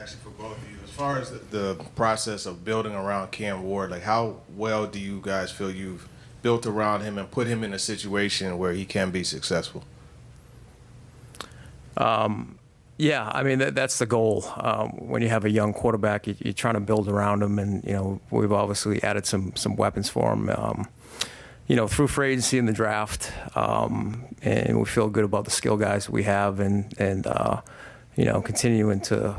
Actually, for both of you, as far as the process of building around Cam Ward, like how well do you guys feel you've built around him and put him in a situation where he can be successful? Yeah, I mean that's the goal. When you have a young quarterback, you're trying to build around him, and we've obviously added some weapons for him. Through free agency and the draft, and we feel good about the skill guys we have, and continuing to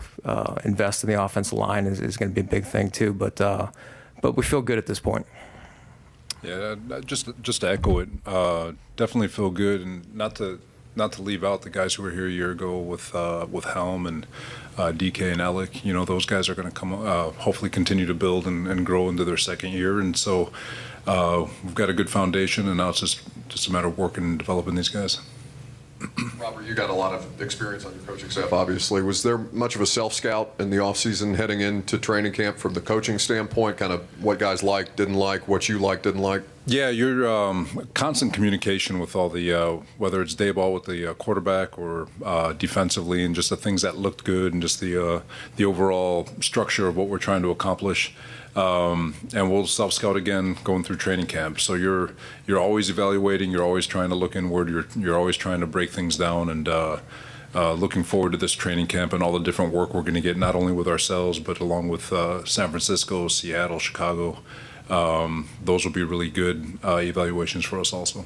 invest in the offensive line is going to be a big thing too. But we feel good at this point. Yeah, just to echo it, definitely feel good, and not to leave out the guys who were here a year ago with Helm and DK and Alec. Those guys are going to come, hopefully continue to build and grow into their second year, and so we've got a good foundation, and now it's just a matter of working and developing these guys. Robert, you got a lot of experience on your coaching staff, obviously. Was there much of a self-scout in the offseason heading into training camp from the coaching standpoint, kind of what guys liked, didn't like, what you liked, didn't like? Yeah, you're constant communication with all the, whether it's Daboll with the quarterback or defensively, and just the things that looked good and just the overall structure of what we're trying to accomplish. And we'll self-scout again going through training camp. So you're always evaluating, you're always trying to look inward, you're always trying to break things down, and looking forward to this training camp and all the different work we're going to get, not only with ourselves, but along with San Francisco, Seattle, Chicago. Those will be really good evaluations for us also.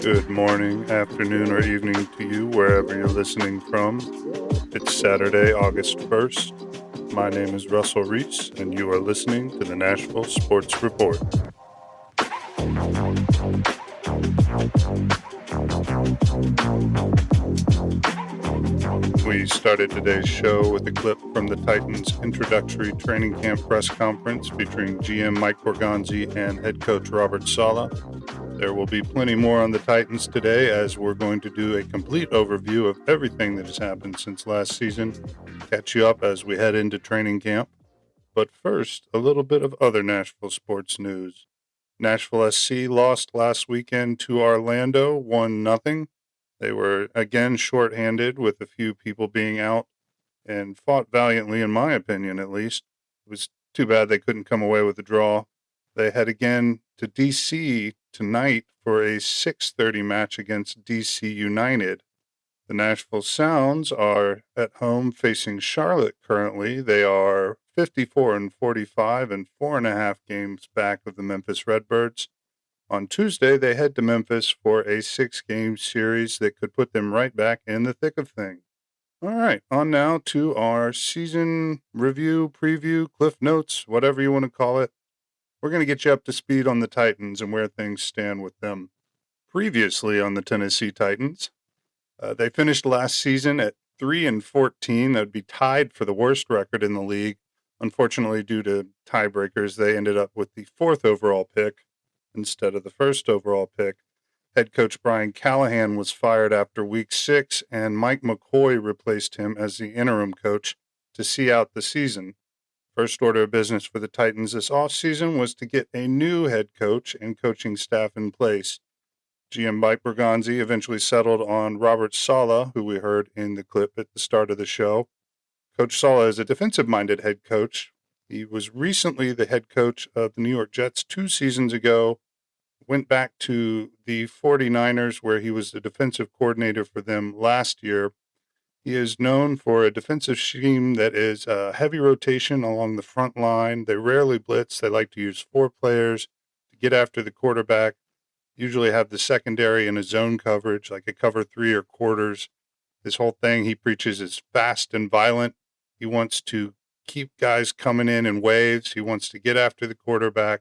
Good morning, afternoon, or evening to you, wherever you're listening from. It's Saturday, August 1st. My name is Russell Ries, and you are listening to the Nashville Sports Report. We started today's show with a clip from the Titans' introductory training camp press conference featuring GM Mike Borgonzi and head coach Robert Saleh. There will be plenty more on the Titans today, as we're going to do a complete overview of everything that has happened since last season, catch you up as we head into training camp. But first, a little bit of other Nashville sports news. Nashville SC lost last weekend to Orlando, 1-0. They were again shorthanded with a few people being out, and fought valiantly, in my opinion at least. It was too bad they couldn't come away with a draw. They head again to D.C. tonight for a 6:30 match against D.C. United. The Nashville Sounds are at home facing Charlotte currently. They are 54-45 and 4.5 games back of the Memphis Redbirds. On Tuesday, they head to Memphis for a 6-game series that could put them right back in the thick of things. All right, on now to our season review, preview, cliff notes, whatever you want to call it. We're going to get you up to speed on the Titans and where things stand with them. Previously on the Tennessee Titans, they finished last season at 3-14. That would be tied for the worst record in the league. Unfortunately, due to tiebreakers, they ended up with the 4th overall pick instead of the 1st overall pick. Head coach Brian Callahan was fired after week 6, and Mike McCoy replaced him as the interim coach to see out the season. First order of business for the Titans this offseason was to get a new head coach and coaching staff in place. GM Mike Borgonzi eventually settled on Robert Saleh, who we heard in the clip at the start of the show. Coach Saleh is a defensive-minded head coach. He was recently the head coach of the New York Jets 2 seasons ago, went back to the 49ers where he was the defensive coordinator for them last year. He is known for a defensive scheme that is heavy rotation along the front line. They rarely blitz. They like to use 4 players to get after the quarterback, usually have the secondary in a zone coverage, like a cover 3 or quarters. This whole thing he preaches is fast and violent. He wants to keep guys coming in waves. He wants to get after the quarterback.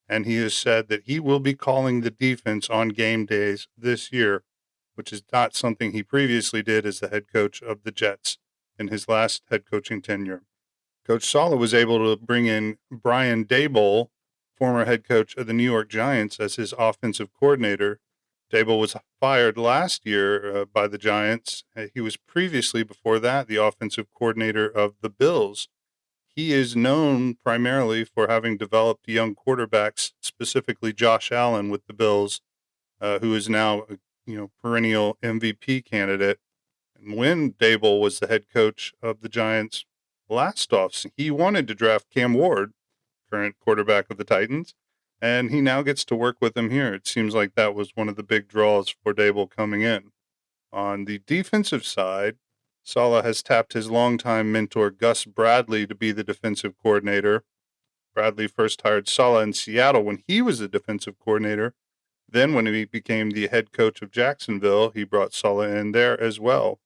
And he has said that he will be calling the defense on game days this year, which is not something he previously did as the head coach of the Jets in his last head coaching tenure. Coach Saleh was able to bring in Brian Daboll, former head coach of the New York Giants, as his offensive coordinator. Daboll was fired last year by the Giants. He was previously, before that, the offensive coordinator of the Bills. He is known primarily for having developed young quarterbacks, specifically Josh Allen with the Bills, who is now a perennial MVP candidate. And when Daboll was the head coach of the Giants last offseason, he wanted to draft Cam Ward, current quarterback of the Titans, and he now gets to work with him here. It seems like that was one of the big draws for Daboll coming in. On the defensive side, Saleh has tapped his longtime mentor Gus Bradley to be the defensive coordinator. Bradley first hired Saleh in Seattle when he was the defensive coordinator. Then when he became the head coach of Jacksonville, he brought Saleh in there as well.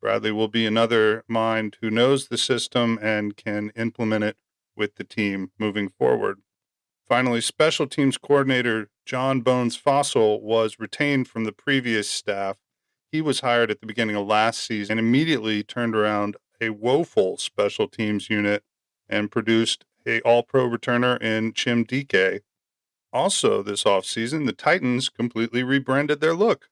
Bradley will be another mind who knows the system and can implement it with the team moving forward. Finally, special teams coordinator John Bones Fossil was retained from the previous staff. He was hired at the beginning of last season and immediately turned around a woeful special teams unit and produced a all-pro returner in Chim Dike. Also this offseason, the Titans completely rebranded their look.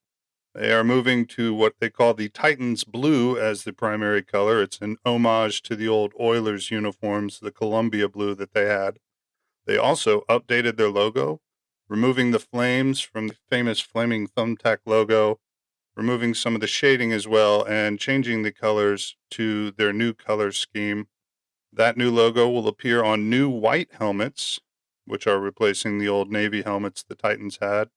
They are moving to what they call the Titans blue as the primary color. It's an homage to the old Oilers uniforms, the Columbia blue that they had. They also updated their logo, removing the flames from the famous flaming thumbtack logo, removing some of the shading as well, and changing the colors to their new color scheme. That new logo will appear on new white helmets, which are replacing the old Navy helmets the Titans had.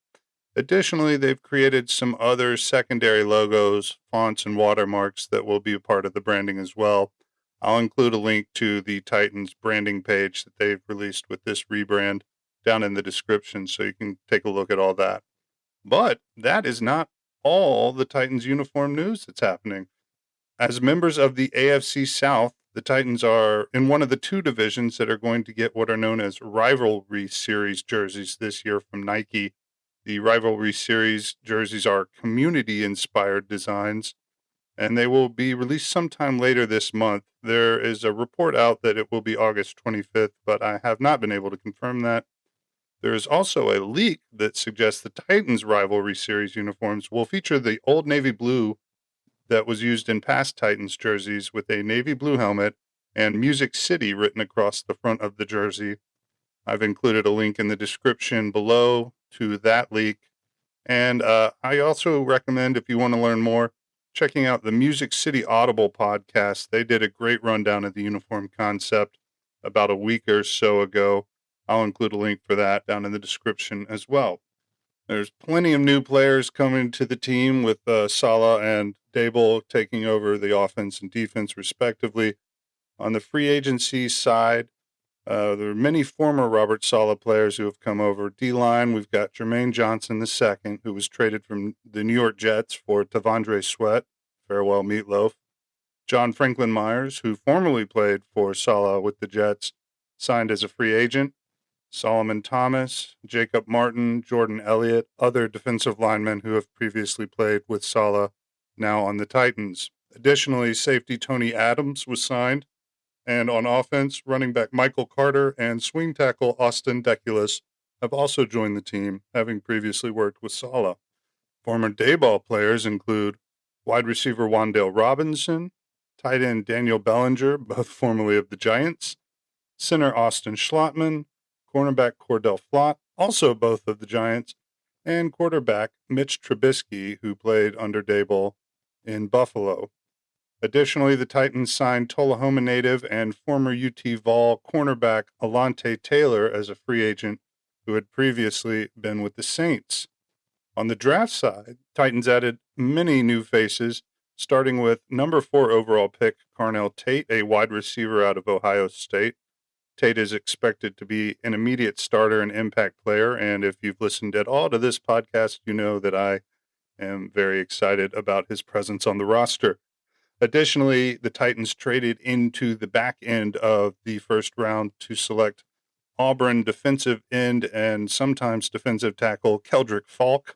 Additionally, they've created some other secondary logos, fonts, and watermarks that will be a part of the branding as well. I'll include a link to the Titans branding page that they've released with this rebrand down in the description so you can take a look at all that. But that is not all the Titans uniform news that's happening. As members of the AFC South, the Titans are in one of the two divisions that are going to get what are known as Rivalry Series jerseys this year from Nike. The Rivalry Series jerseys are community-inspired designs, and they will be released sometime later this month. There is a report out that it will be August 25th, but I have not been able to confirm that. There is also a leak that suggests the Titans Rivalry Series uniforms will feature the old navy blue that was used in past Titans jerseys with a navy blue helmet and Music City written across the front of the jersey. I've included a link in the description below to that leak. And I also recommend, if you want to learn more, checking out the Music City Audible podcast. They did a great rundown of the uniform concept about a week or so ago. I'll include a link for that down in the description as well. There's plenty of new players coming to the team with Saleh and Daboll taking over the offense and defense respectively. On the free agency side, there are many former Robert Saleh players who have come over. D-line, we've got Jermaine Johnson II, who was traded from the New York Jets for Tavondre Sweat. Farewell, Meatloaf. John Franklin Myers, who formerly played for Saleh with the Jets, signed as a free agent. Solomon Thomas, Jacob Martin, Jordan Elliott, other defensive linemen who have previously played with Saleh, now on the Titans. Additionally, safety Tony Adams was signed. And on offense, running back Michael Carter and swing tackle Austin Deculus have also joined the team, having previously worked with Saleh. Former Daboll players include wide receiver Wan'Dale Robinson, tight end Daniel Bellinger, both formerly of the Giants, center Austin Schlottman, cornerback Cordell Flott, also both of the Giants, and quarterback Mitch Trubisky, who played under Daboll in Buffalo. Additionally, the Titans signed Tullahoma native and former UT Vol cornerback Alante Taylor as a free agent who had previously been with the Saints. On the draft side, Titans added many new faces, starting with number 4 overall pick Carnell Tate, a wide receiver out of Ohio State. Tate is expected to be an immediate starter and impact player, and if you've listened at all to this podcast, you know that I am very excited about his presence on the roster. Additionally, the Titans traded into the back end of the first round to select Auburn defensive end and sometimes defensive tackle Keldrick Falk.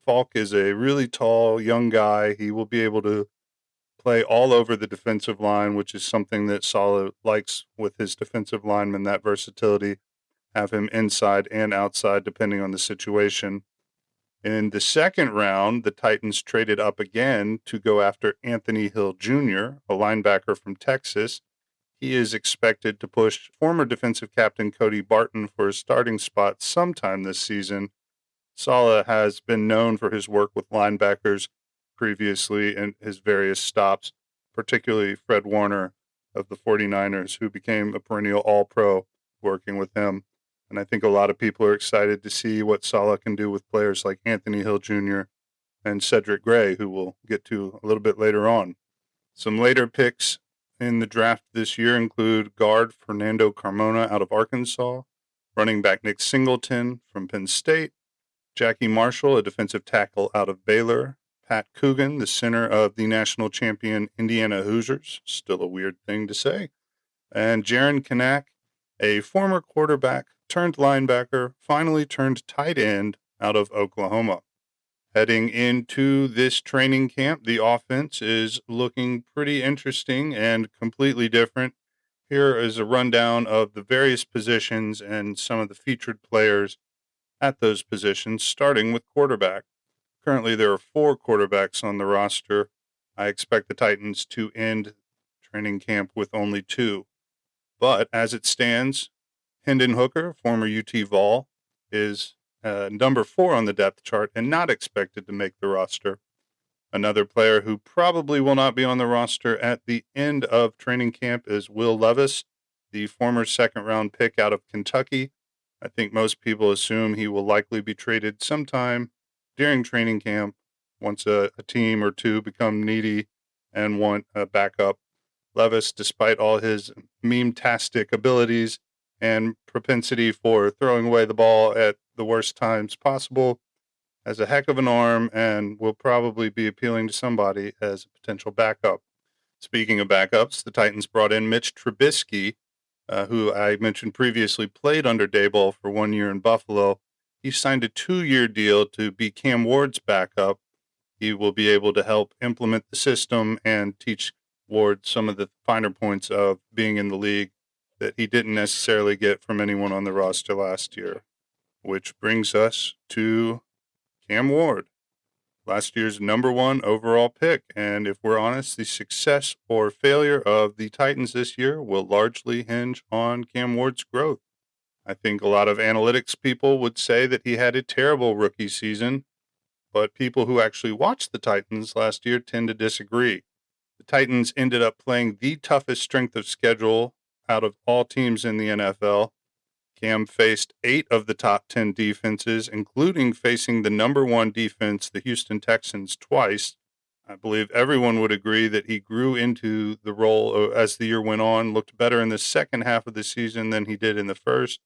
Falk is a really tall, young guy. He will be able to play all over the defensive line, which is something that Saleh likes with his defensive linemen, that versatility, have him inside and outside depending on the situation. In the second round, the Titans traded up again to go after Anthony Hill Jr., a linebacker from Texas. he is expected to push former defensive captain Cody Barton for a starting spot sometime this season. Saleh has been known for his work with linebackers previously and his various stops, particularly Fred Warner of the 49ers, who became a perennial All-Pro working with him. And I think a lot of people are excited to see what Saleh can do with players like Anthony Hill Jr. and Cedric Gray, who we'll get to a little bit later on. Some later picks in the draft this year include guard Fernando Carmona out of Arkansas, running back Nick Singleton from Penn State, Jackie Marshall, a defensive tackle out of Baylor, Pat Coogan, the center of the national champion Indiana Hoosiers, still a weird thing to say, and Jaron Kanak, a former quarterback turned linebacker, finally turned tight end out of Oklahoma. Heading into this training camp, the offense is looking pretty interesting and completely different. Here is a rundown of the various positions and some of the featured players at those positions, starting with quarterback. Currently, there are 4 quarterbacks on the roster. I expect the Titans to end training camp with only 2. But as it stands, Hendon Hooker, former UT Vol, is number 4 on the depth chart and not expected to make the roster. Another player who probably will not be on the roster at the end of training camp is Will Levis, the former second-round pick out of Kentucky. I think most people assume he will likely be traded sometime during training camp once a team or two become needy and want a backup. Levis, despite all his meme-tastic abilities and propensity for throwing away the ball at the worst times possible, has a heck of an arm and will probably be appealing to somebody as a potential backup. Speaking of backups, the Titans brought in Mitch Trubisky, who I mentioned previously played under Daboll for 1 year in Buffalo. He signed a 2-year deal to be Cam Ward's backup. He will be able to help implement the system and teach Ward some of the finer points of being in the league that he didn't necessarily get from anyone on the roster last year. Which brings us to Cam Ward, last year's number 1 overall pick. And if we're honest, the success or failure of the Titans this year will largely hinge on Cam Ward's growth. I think a lot of analytics people would say that he had a terrible rookie season, but people who actually watched the Titans last year tend to disagree. The Titans ended up playing the toughest strength of schedule out of all teams in the NFL. Cam faced 8 of the top 10 defenses, including facing the number 1 defense, the Houston Texans, twice. I believe everyone would agree that he grew into the role as the year went on, looked better in the second half of the season than he did in the first.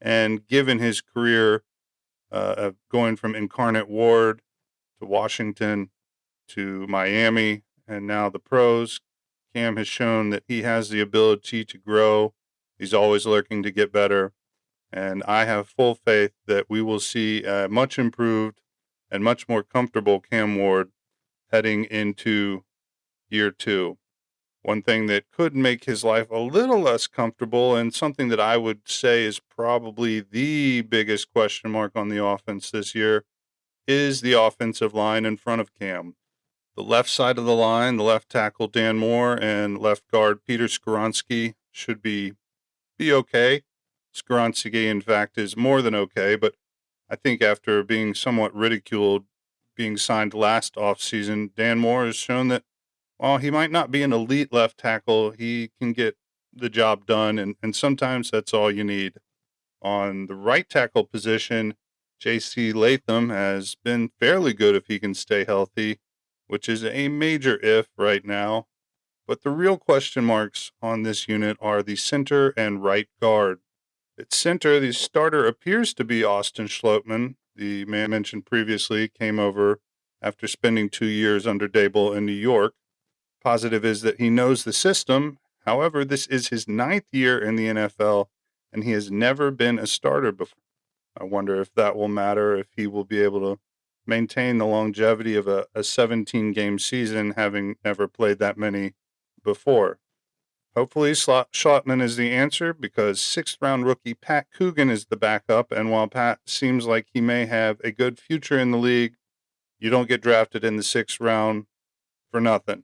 And given his career of going from Incarnate Ward to Washington to Miami and now the pros, Cam has shown that he has the ability to grow. He's always looking to get better. And I have full faith that we will see a much improved and much more comfortable Cam Ward heading into year 2. One thing that could make his life a little less comfortable, and something that I would say is probably the biggest question mark on the offense this year, is the offensive line in front of Cam. The left side of the line, the left tackle Dan Moore and left guard Peter Skoronski should be okay. Skoronski, in fact, is more than okay, but I think after being somewhat ridiculed being signed last offseason, Dan Moore has shown that while he might not be an elite left tackle, he can get the job done, and sometimes that's all you need. On the right tackle position, J.C. Latham has been fairly good if he can stay healthy, which is a major if right now. But the real question marks on this unit are the center and right guard. At center, the starter appears to be Austin Schlottman. The man mentioned previously came over after spending 2 years under Daboll in New York. Positive is that he knows the system. However, this is his 9th year in the NFL, and he has never been a starter before. I wonder if that will matter, if he will be able to maintain the longevity of a 17-game season, having never played that many before. Hopefully, Schlottman is the answer, because 6th-round rookie Pat Coogan is the backup, and while Pat seems like he may have a good future in the league, you don't get drafted in the 6th round for nothing.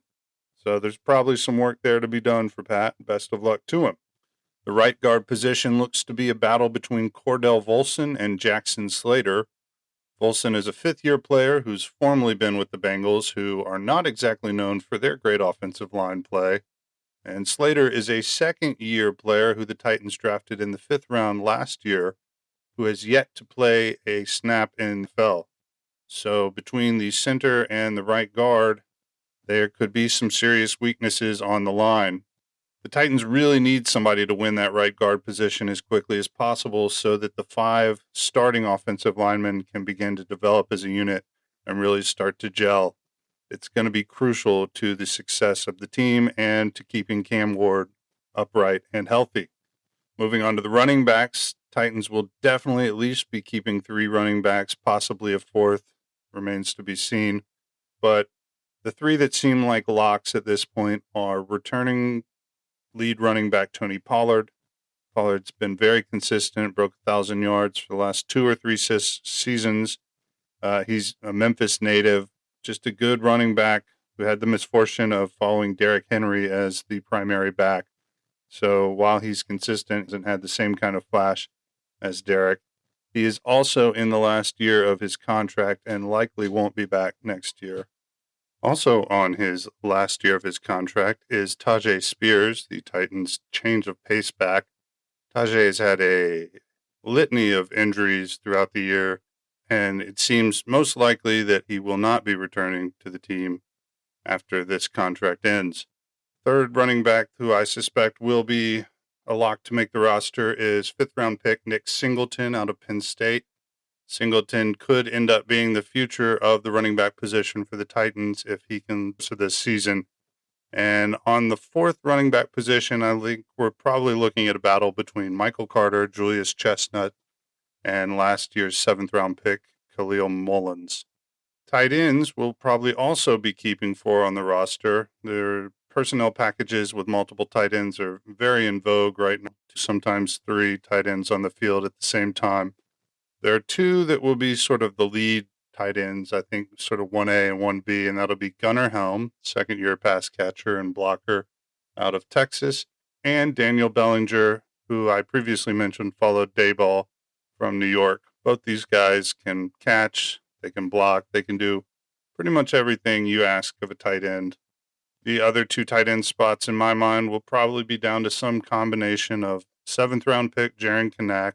So there's probably some work there to be done for Pat. Best of luck to him. The right guard position looks to be a battle between Cordell Volson and Jackson Slater. Volson is a fifth-year player who's formerly been with the Bengals, who are not exactly known for their great offensive line play. And Slater is a second-year player who the Titans drafted in the 5th round last year, who has yet to play a snap in the NFL. So between the center and the right guard, there could be some serious weaknesses on the line. The Titans really need somebody to win that right guard position as quickly as possible so that the 5 starting offensive linemen can begin to develop as a unit and really start to gel. It's going to be crucial to the success of the team and to keeping Cam Ward upright and healthy. Moving on to the running backs, Titans will definitely at least be keeping 3 running backs, possibly a 4th, remains to be seen. But the 3 that seem like locks at this point are returning lead running back Tony Pollard. Pollard's been very consistent, broke 1,000 yards for the last 2 or 3 seasons. He's a Memphis native, just a good running back who had the misfortune of following Derrick Henry as the primary back. So while he's consistent, he hasn't had the same kind of flash as Derrick. He is also in the last year of his contract and likely won't be back next year. Also on his last year of his contract is Tajay Spears, the Titans' change of pace back. Tajay has had a litany of injuries throughout the year, and it seems most likely that he will not be returning to the team after this contract ends. Third running back who I suspect will be a lock to make the roster is 5th-round pick Nick Singleton out of Penn State. Singleton could end up being the future of the running back position for the Titans if he can for this season. And on the 4th running back position, I think we're probably looking at a battle between Michael Carter, Julius Chestnut, and last year's 7th-round pick, Khalil Mullins. Tight ends will probably also be keeping 4 on the roster. Their personnel packages with multiple tight ends are very in vogue right now, sometimes 3 tight ends on the field at the same time. There are 2 that will be sort of the lead tight ends, I think sort of 1A and 1B, and that'll be Gunnar Helm, second-year pass catcher and blocker out of Texas, and Daniel Bellinger, who I previously mentioned followed Daboll from New York. Both these guys can catch, they can block, they can do pretty much everything you ask of a tight end. The other 2 tight end spots in my mind will probably be down to some combination of 7th-round pick Jaron Kanak,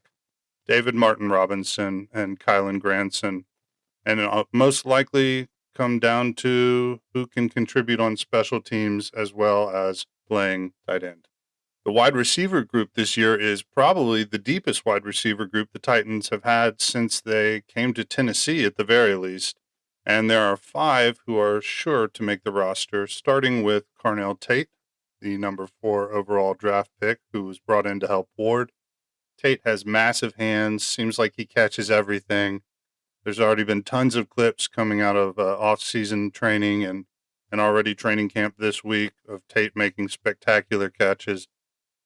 David Martin Robinson, and Kylan Granson. And it'll most likely come down to who can contribute on special teams as well as playing tight end. The wide receiver group this year is probably the deepest wide receiver group the Titans have had since they came to Tennessee at the very least. And there are 5 who are sure to make the roster, starting with Carnell Tate, the number 4 overall draft pick, who was brought in to help Ward. Tate has massive hands, seems like he catches everything. There's already been tons of clips coming out of off-season training and already training camp this week of Tate making spectacular catches.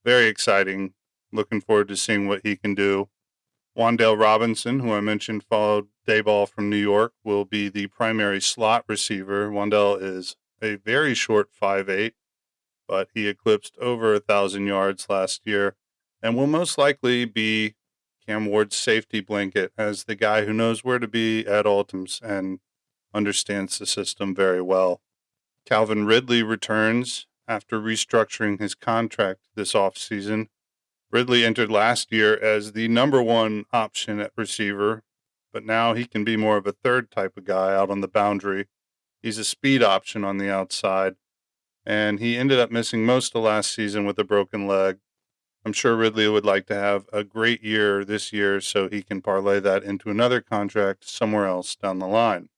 Very exciting. Looking forward to seeing what he can do. Wan'Dale Robinson, who I mentioned followed Daboll from New York, will be the primary slot receiver. Wan'Dale is a very short 5'8", but he eclipsed over 1,000 yards last year and will most likely be Cam Ward's safety blanket as the guy who knows where to be at all times and understands the system very well. Calvin Ridley returns after restructuring his contract this offseason. Ridley entered last year as the number 1 option at receiver, but now he can be more of a 3rd type of guy out on the boundary. He's a speed option on the outside, and he ended up missing most of last season with a broken leg. I'm sure Ridley would like to have a great year this year so he can parlay that into another contract somewhere else down the line.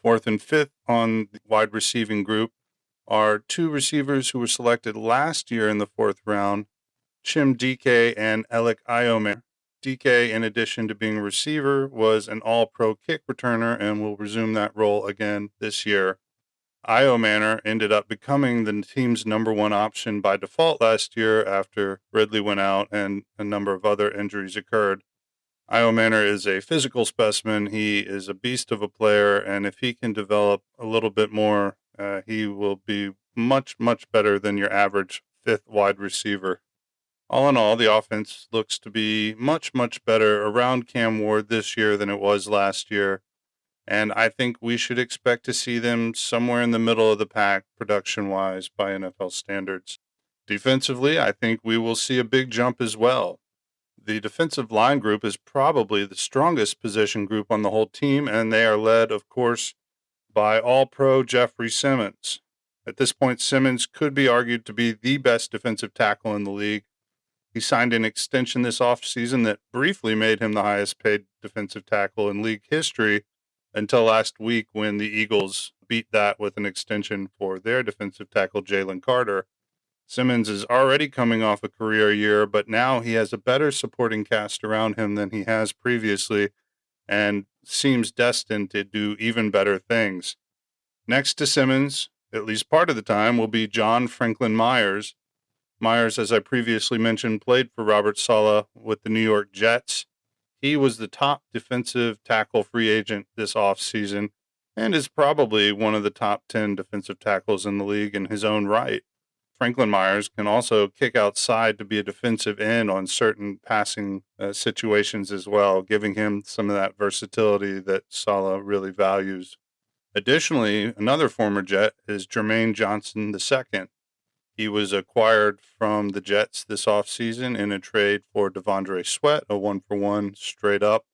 4th and 5th on the wide receiving group are 2 receivers who were selected last year in the 4th round, Chim DK and Alec Iomer. DK, in addition to being a receiver, was an all-pro kick returner and will resume that role again this year. Iomanor ended up becoming the team's number 1 option by default last year after Ridley went out and a number of other injuries occurred. Iomanor is a physical specimen. He is a beast of a player, and if he can develop a little bit more, he will be much, much better than your average fifth wide receiver. All in all, the offense looks to be much, much better around Cam Ward this year than it was last year. And I think we should expect to see them somewhere in the middle of the pack production-wise by NFL standards. Defensively, I think we will see a big jump as well. The defensive line group is probably the strongest position group on the whole team, and they are led, of course, by All-Pro Jeffrey Simmons. At this point, Simmons could be argued to be the best defensive tackle in the league. He signed an extension this offseason that briefly made him the highest-paid defensive tackle in league history until last week when the Eagles beat that with an extension for their defensive tackle, Jalen Carter. Simmons is already coming off a career year, but now he has a better supporting cast around him than he has previously and seems destined to do even better things. Next to Simmons, at least part of the time, will be John Franklin Myers. Myers, as I previously mentioned, played for Robert Saleh with the New York Jets. He was the top defensive tackle free agent this offseason and is probably one of the top 10 defensive tackles in the league in his own right. Franklin Myers can also kick outside to be a defensive end on certain passing situations as well, giving him some of that versatility that Saleh really values. Additionally, another former Jet is Jermaine Johnson II. He was acquired from the Jets this offseason in a trade for Devondre Sweat, a 1-for-1 straight up.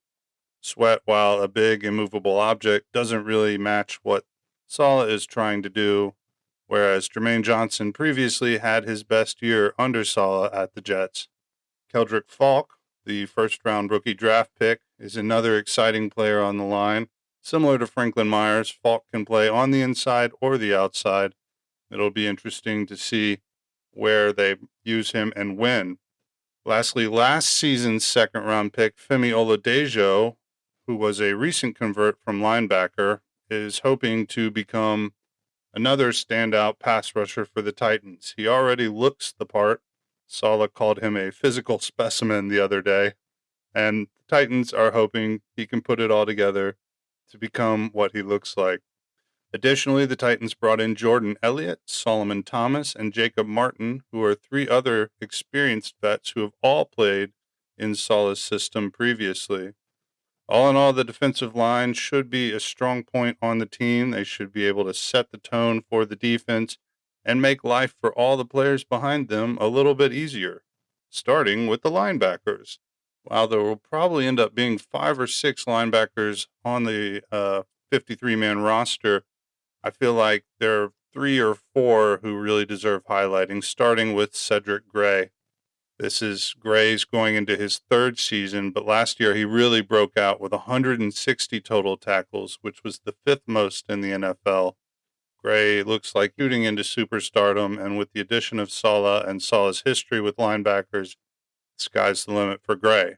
Sweat, while a big immovable object, doesn't really match what Saleh is trying to do, whereas Jermaine Johnson previously had his best year under Saleh at the Jets. Keldrick Falk, the first-round rookie draft pick, is another exciting player on the line. Similar to Franklin Myers, Falk can play on the inside or the outside. It'll be interesting to see where they use him and when. Lastly, last season's second-round pick, Femi Oladejo, who was a recent convert from linebacker, is hoping to become another standout pass rusher for the Titans. He already looks the part. Saleh called him a physical specimen the other day, and the Titans are hoping he can put it all together to become what he looks like. Additionally, the Titans brought in Jordan Elliott, Solomon Thomas, and Jacob Martin, who are three other experienced vets who have all played in Saleh's system previously. All in all, the defensive line should be a strong point on the team. They should be able to set the tone for the defense and make life for all the players behind them a little bit easier, starting with the linebackers. While there will probably end up being 5 or 6 linebackers on the 53-man roster, I feel like there are 3 or 4 who really deserve highlighting, starting with Cedric Gray. This is Gray's going into his 3rd season, but last year he really broke out with 160 total tackles, which was the 5th most in the NFL. Gray looks like shooting into superstardom, and with the addition of Saleh and Saleh's history with linebackers, the sky's the limit for Gray.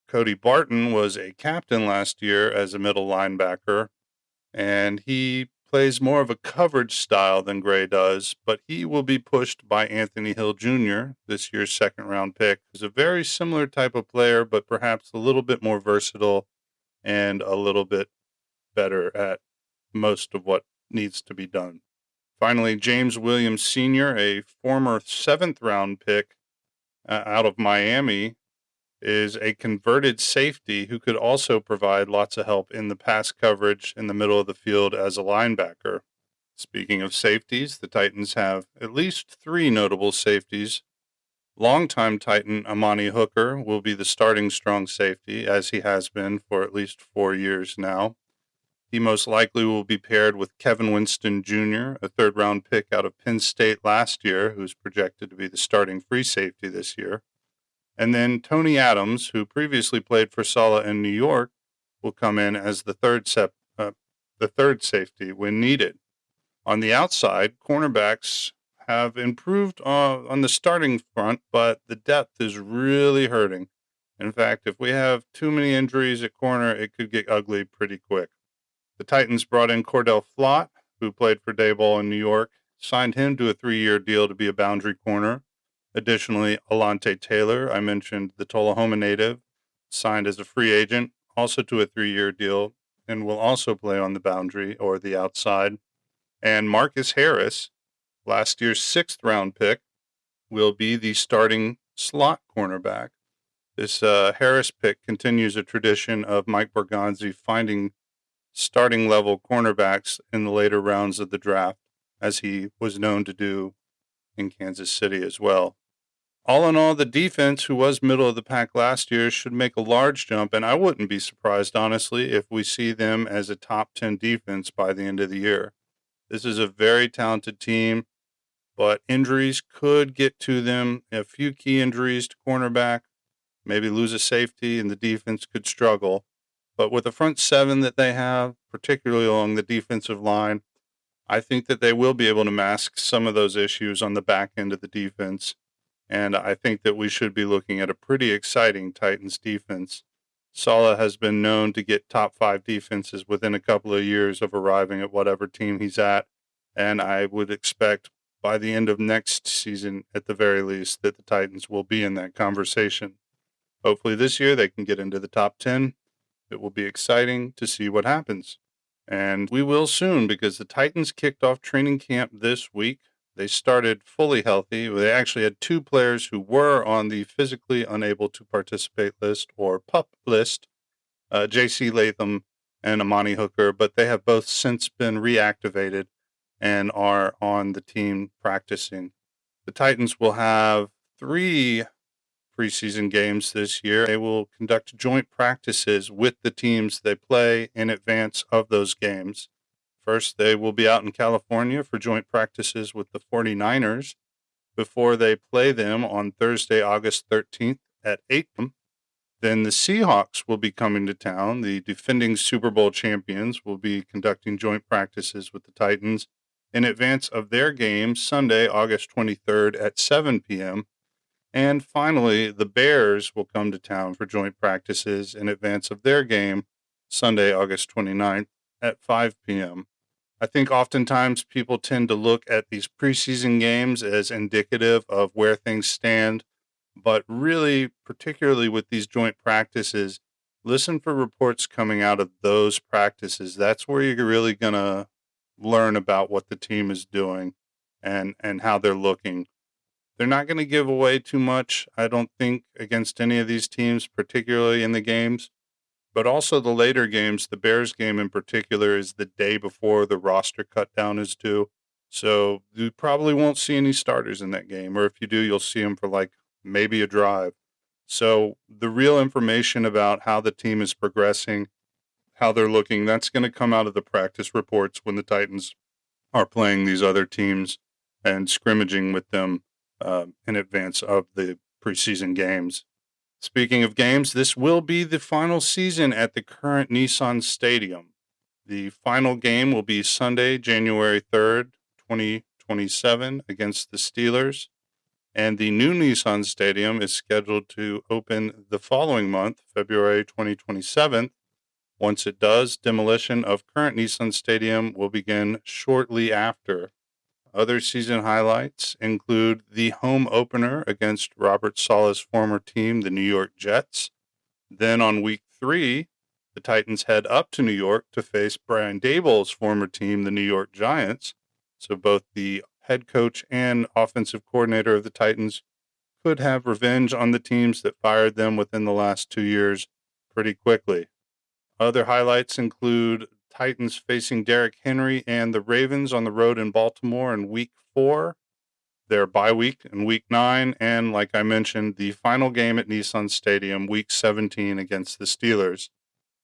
Cody Barton was a captain last year as a middle linebacker, and he plays more of a coverage style than Gray does, but he will be pushed by Anthony Hill Jr., this year's second-round pick, who's a very similar type of player, but perhaps a little bit more versatile and a little bit better at most of what needs to be done. Finally, James Williams Sr., a former 7th-round pick out of Miami, is a converted safety who could also provide lots of help in the pass coverage in the middle of the field as a linebacker. Speaking of safeties, the Titans have at least 3 notable safeties. Longtime Titan Amani Hooker will be the starting strong safety, as he has been for at least 4 years now. He most likely will be paired with Kevin Winston Jr., a 3rd-round pick out of Penn State last year, who's projected to be the starting free safety this year. And then Tony Adams, who previously played for Saleh in New York, will come in as the third safety when needed. On the outside, cornerbacks have improved on the starting front, but the depth is really hurting. In fact, if we have too many injuries at corner, it could get ugly pretty quick. The Titans brought in Cordell Flott, who played for Daboll in New York, signed him to a 3-year deal to be a boundary corner. Additionally, Alante Taylor, I mentioned the Tullahoma native, signed as a free agent, also to a 3-year deal, and will also play on the boundary or the outside. And Marcus Harris last year's 6th-round pick, will be the starting slot cornerback. This Harris pick continues a tradition of Mike Borgonzi finding starting-level cornerbacks in the later rounds of the draft, as he was known to do in Kansas City as well. All in all, the defense, who was middle of the pack last year, should make a large jump, and I wouldn't be surprised, honestly, if we see them as a top 10 defense by the end of the year. This is a very talented team, but injuries could get to them. A few key injuries to cornerback, maybe lose a safety, and the defense could struggle. But with the front seven that they have, particularly along the defensive line, I think that they will be able to mask some of those issues on the back end of the defense. And I think that we should be looking at a pretty exciting Titans defense. Saleh has been known to get top 5 defenses within a couple of years of arriving at whatever team he's at. And I would expect by the end of next season, at the very least, that the Titans will be in that conversation. Hopefully this year they can get into the top 10. It will be exciting to see what happens. And we will soon, because the Titans kicked off training camp this week. They started fully healthy. They actually had 2 players who were on the physically unable to participate list, or PUP list, J.C. Latham and Amani Hooker, but they have both since been reactivated and are on the team practicing. The Titans will have 3 preseason games this year. They will conduct joint practices with the teams they play in advance of those games. First, they will be out in California for joint practices with the 49ers before they play them on Thursday, August 13th at 8 p.m. Then the Seahawks will be coming to town. The defending Super Bowl champions will be conducting joint practices with the Titans in advance of their game Sunday, August 23rd at 7 p.m. And finally, the Bears will come to town for joint practices in advance of their game Sunday, August 29th at 5 p.m. I think oftentimes people tend to look at these preseason games as indicative of where things stand, but really, particularly with these joint practices, listen for reports coming out of those practices. That's where you're really going to learn about what the team is doing and how they're looking. They're not going to give away too much, I don't think, against any of these teams, particularly in the games. But also the later games, the Bears game in particular, is the day before the roster cutdown is due. So you probably won't see any starters in that game. Or if you do, you'll see them for like maybe a drive. So the real information about how the team is progressing, how they're looking, that's going to come out of the practice reports when the Titans are playing these other teams and scrimmaging with them in advance of the preseason games. Speaking of games, this will be the final season at the current Nissan Stadium. The final game will be Sunday, January 3rd, 2027, against the Steelers. And the new Nissan Stadium is scheduled to open the following month, February 2027. Once it does, demolition of current Nissan Stadium will begin shortly after. Other season highlights include the home opener against Robert Saleh's former team, the New York Jets. Then on week 3, the Titans head up to New York to face Brian Daboll's former team, the New York Giants. So both the head coach and offensive coordinator of the Titans could have revenge on the teams that fired them within the last 2 years pretty quickly. Other highlights include Titans facing Derrick Henry and the Ravens on the road in Baltimore in week 4, their bye week in week 9, and like I mentioned, the final game at Nissan Stadium, week 17 against the Steelers.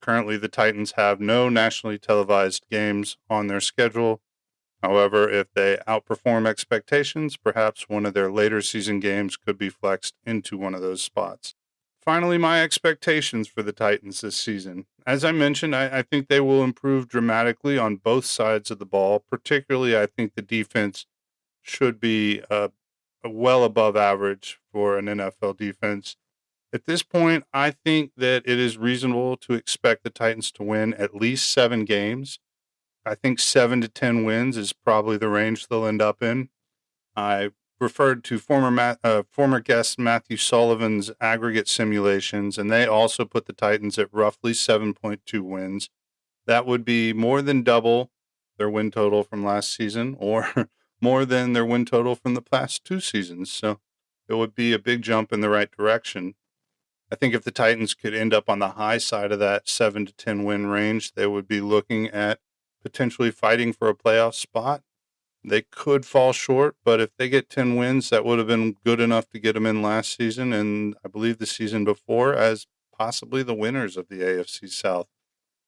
Currently, the Titans have no nationally televised games on their schedule. However, if they outperform expectations, perhaps one of their later season games could be flexed into one of those spots. Finally, my expectations for the Titans this season. As I mentioned, I think they will improve dramatically on both sides of the ball. Particularly, I think the defense should be well above average for an NFL defense. At this point, I think that it is reasonable to expect the Titans to win at least 7 games. I think 7 to 10 wins is probably the range they'll end up in. I referred to former guest Matthew Sullivan's aggregate simulations, and they also put the Titans at roughly 7.2 wins. That would be more than double their win total from last season, or more than their win total from the past 2 seasons. So it would be a big jump in the right direction. I think if the Titans could end up on the high side of that 7 to 10 win range, they would be looking at potentially fighting for a playoff spot. They could fall short, but if they get 10 wins, that would have been good enough to get them in last season and I believe the season before as possibly the winners of the AFC South.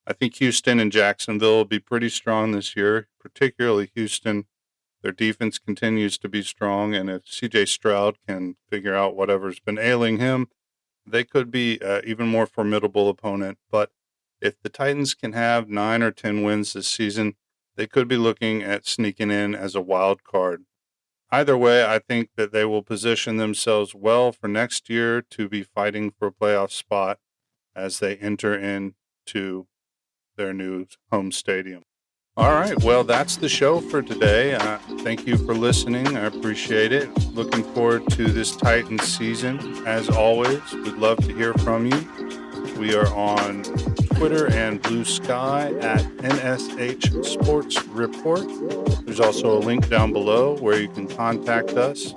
I think Houston and Jacksonville will be pretty strong this year, particularly Houston. Their defense continues to be strong, and if C.J. Stroud can figure out whatever's been ailing him, they could be an even more formidable opponent. But if the Titans can have 9 or 10 wins this season, they could be looking at sneaking in as a wild card. Either way, I think that they will position themselves well for next year to be fighting for a playoff spot as they enter into their new home stadium. All right, well, that's the show for today. Thank you for listening. I appreciate it. Looking forward to this Titans season. As always, we'd love to hear from you. We are on Twitter and Blue Sky at NSH Sports Report. There's also a link down below where you can contact us.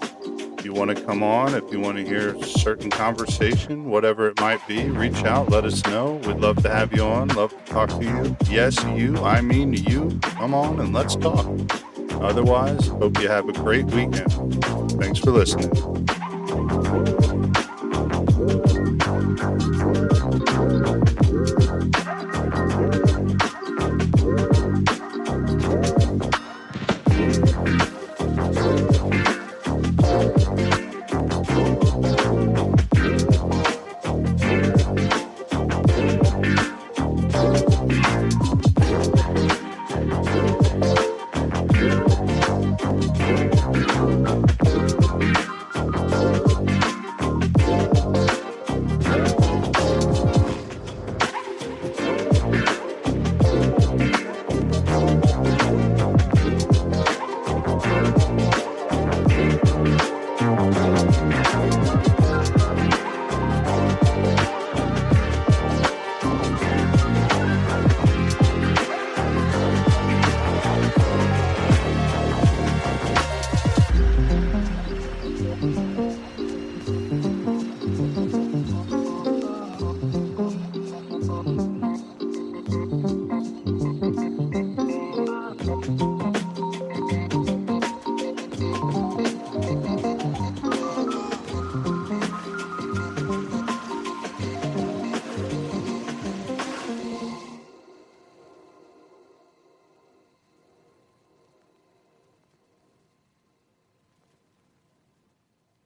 If you want to come on, if you want to hear a certain conversation, whatever it might be, reach out, let us know. We'd love to have you on, love to talk to you. Yes, you, I mean you. Come on and let's talk. Otherwise, hope you have a great weekend. Thanks for listening.